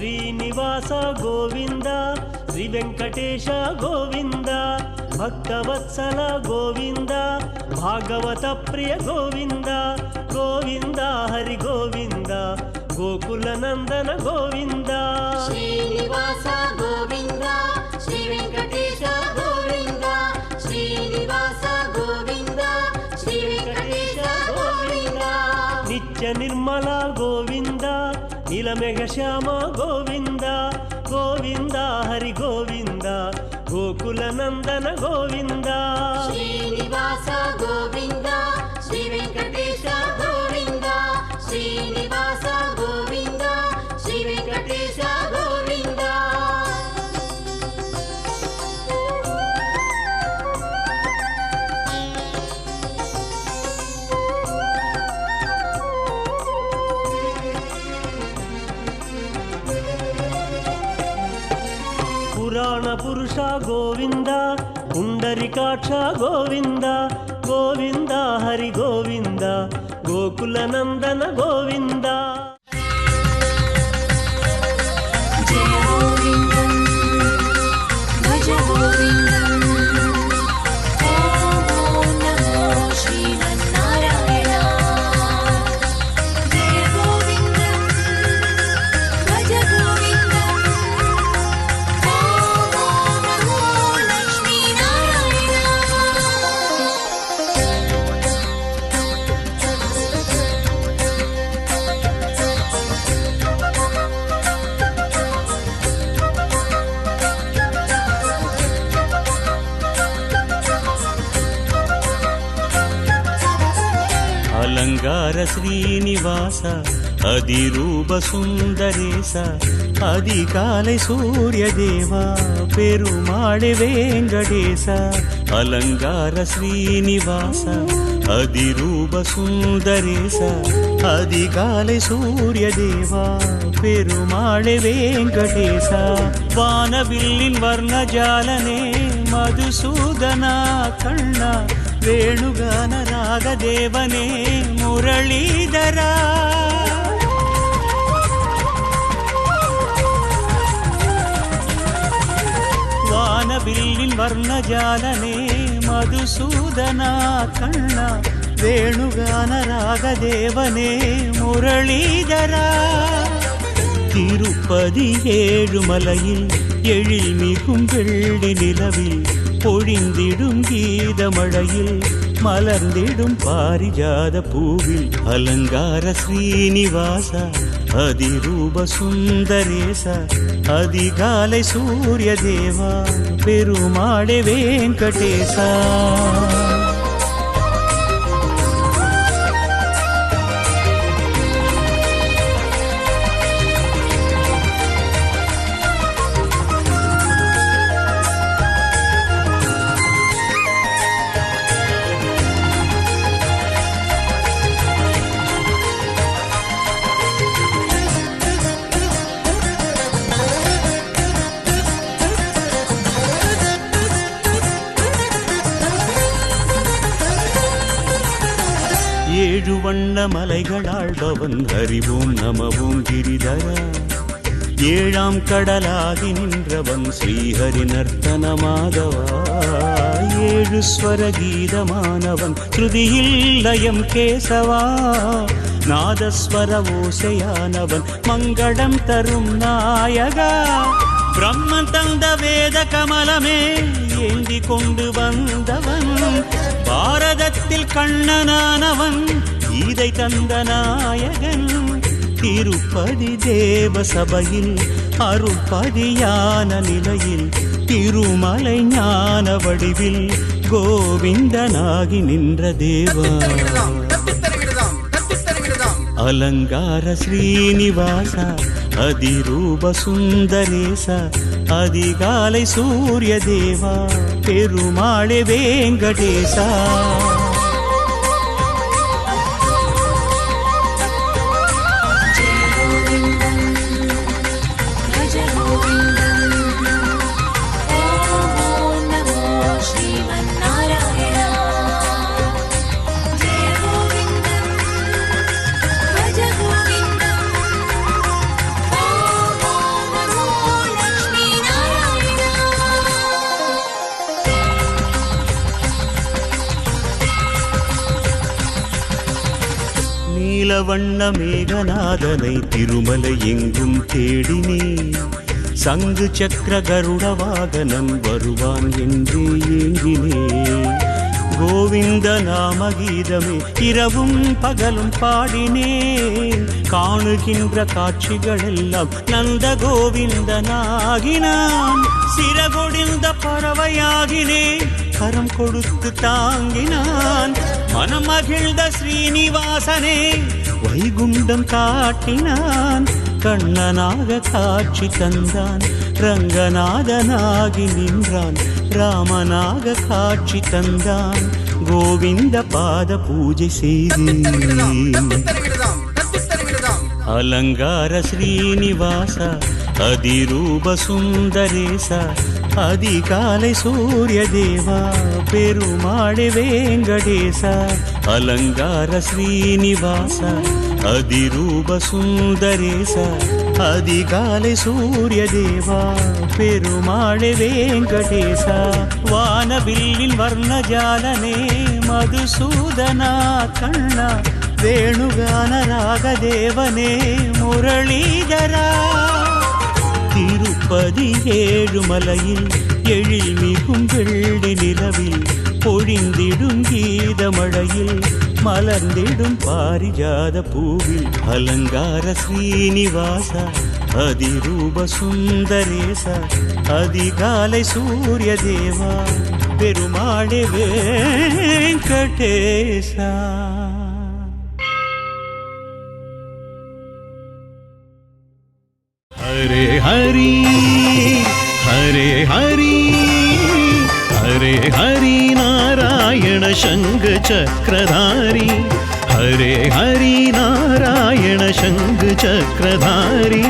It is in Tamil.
ಶ್ರೀನಿವಾಸ ಗೋವಿಂದ ಶ್ರೀ ವೆಂಕಟೇಶ ಗೋವಿಂದ ಭಕ್ತವತ್ಸಲ ಗೋವಿಂದ ಭಾಗವತ ಪ್ರಿಯ ಗೋವಿಂದ ಗೋವಿಂದ ಹರಿ ಗೋವಿಂದ ಗೋಕುಲ ನಂದನ ಗೋವಿಂದ ಶ್ರೀನಿವಾಸ ಗೋವಿಂದ ಶ್ರೀ ವೆಂಕಟೇಶ ಗೋವಿಂದ ಶ್ರೀನಿವಾಸ ಗೋವಿಂದ ಶ್ರೀ ವೆಂಕಟೇಶ ಗೋವಿಂದ ನಿತ್ಯ ನಿರ್ಮಲ ಗೋವಿಂದ ನೀಲಮೇಘ ಶ್ಯಾಮ ಗೋವಿಂದ ಗೋವಿಂದ ಹರಿ ಗೋವಿಂದ ಗೋಕುಲ ನಂದನ ಗೋವಿಂದ ಶ್ರೀನಿವಾಸ ಗೋವಿಂದ ಶ್ರೀ ವೆಂಕಟೇಶ ಗೋವಿಂದ ಶ್ರೀನಿವಾಸ ಗೋವಿಂದ ಶ್ರೀ ವೆಂಕಟೇಶ ಗೋವಿಂದ ಪುರಾಣ ಪುರುಷ ಗೋವಿಂದ ಪುಂಡರಿಕಾಕ್ಷ ಗೋವಿಂದ ಗೋವಿಂದ ಹರಿ ಗೋವಿಂದ ಗೋಕುಲ ನಂದನ ಗೋವಿಂದ ಜಯ ಗೋವಿಂದಂ ಭಜ ಗೋವಿಂದಂ ಓಂ ನಮೋ ಶ್ರೀಮನ್ನಾರಾಯಣ ಜಯ ಗೋವಿಂದಂ ಭಜ ಗೋವಿಂದಂ ಓಂ ನಮೋ ಲಕ್ಷ್ಮೀನಾರಾಯಣ ಅಲಂಕಾರ ಶ್ರೀನಿವಾಸ அதிரூப சுந்தரேச அதிகாலை சூரிய தேவா பெருமாளே வெங்கடேச அலங்கார ஸ்ரீனிவாச அதிரூப சுந்தரேச அதிகாலை சூரிய தேவா பெருமாளே வெங்கடேச வானவில்லின் வர்ணஜாலனே மதுசூதனா கண்ணா ವೇಣುಗಾನ ರಾಗದೇವನೇ ಮುರಳೀಧರ ವಾನವಿಲ್ಲಿನ್ ವರ್ಣಜಾಲನೆ ಮಧುಸೂದನ ಕಣ್ಣ ವೇಣುಗಾನ ರಾಗದೇವನೇ ಮುರಳೀಧರ திருப்பதி ஏழுமலையில் எழில்மிகும் வெள்ளி நிலவில் பொழிந்திடும் கீதமழையில் மலர்ந்திடும் பாரிஜாத பூவில் அலங்கார ஸ்ரீனிவாச அதிரூப சுந்தரேச அதிகாலை சூரிய தேவா பெருமாளே வெங்கடேசா ஏழு வண்ண மலைகளாழ்பவன் அறிவோம் நமவோம் கிரிதர ஏழாம் கடலாகி நின்றவன் ஸ்ரீஹரி நர்த்தன மாதவா ஏழு ஸ்வர கீதமானவன் ஸ்ருதியில் லயம் கேசவா நாதஸ்வர ஓசையானவன் மங்களம் தரும் நாயகா பிரம்மன் தந்த வேத கமலமே ஏந்தி கொண்டு வந்தவன் பாரதத்தில் கண்ணனானவன் இதை தந்த நாயகன் திருப்பதி தேவ சபையில் அருள்பதியான நிலையில் திருமலை ஞான வடிவில் கோவிந்தனாகி நின்ற தேவா அலங்கார ஸ்ரீனிவாச அதிரூப சுந்தரேச அதிகாலை சூரிய தேவா பெருமாளே வெங்கடேசா வண்ண மேகநாதனை திருமலை எங்கும் தேடினேன். சங்கு சக்கர கருட வாகனன் வருவான் என்றே ஏங்கினேன். கோவிந்த நாம கீதமே இரவும் பகலும் பாடினேன். காணுகின்ற காட்சிகளெல்லாம் நந்த கோவிந்தனாகினான். சிறகொடிந்த பறவையாகினேன், கரம் கொடுத்து தாங்கினான். மனம் மகிழ்ந்த ஸ்ரீனிவாசனே வைகுண்டம் காட்டினான். கண்ணனாக காட்சி தந்தான், ரங்கநாதனாகி நின்றான். ராமனாக காட்சி தந்தான், கோவிந்த பாத பூஜை செய்தேன். அலங்கார ஸ்ரீனிவாச அதிரூப சுந்தரேச அதிகாலை சூரிய தேவா பெருமாளே வேங்கடேச. அலங்கார ஸ்ரீனிவாச அதிரூப சுந்தரேச அதிகாலை சூரிய தேவா பெருமாளே வேங்கடேச. வானவில்லின் வர்ணஜாலனே மதுசூதனா கண்ணா வேணுகான ராகதேவனே முரளீதரா. திருப்பதி ஏழுமலையில் எழில் மிகும் வெள்ளி நிலவில் பொழிந்திடும் கீதமழையில் மலர்ந்திடும் பாரிஜாத பூவில். அலங்கார ஸ்ரீனிவாச அதிரூப சுந்தரேச அதிகாலை சூரிய தேவா பெருமாளே வேங்கடேசா. हरे हरि हरे हरि हरे हरि नारायण शंख चक्रधारी. हरे हरि नारायण शंख चक्रधारी.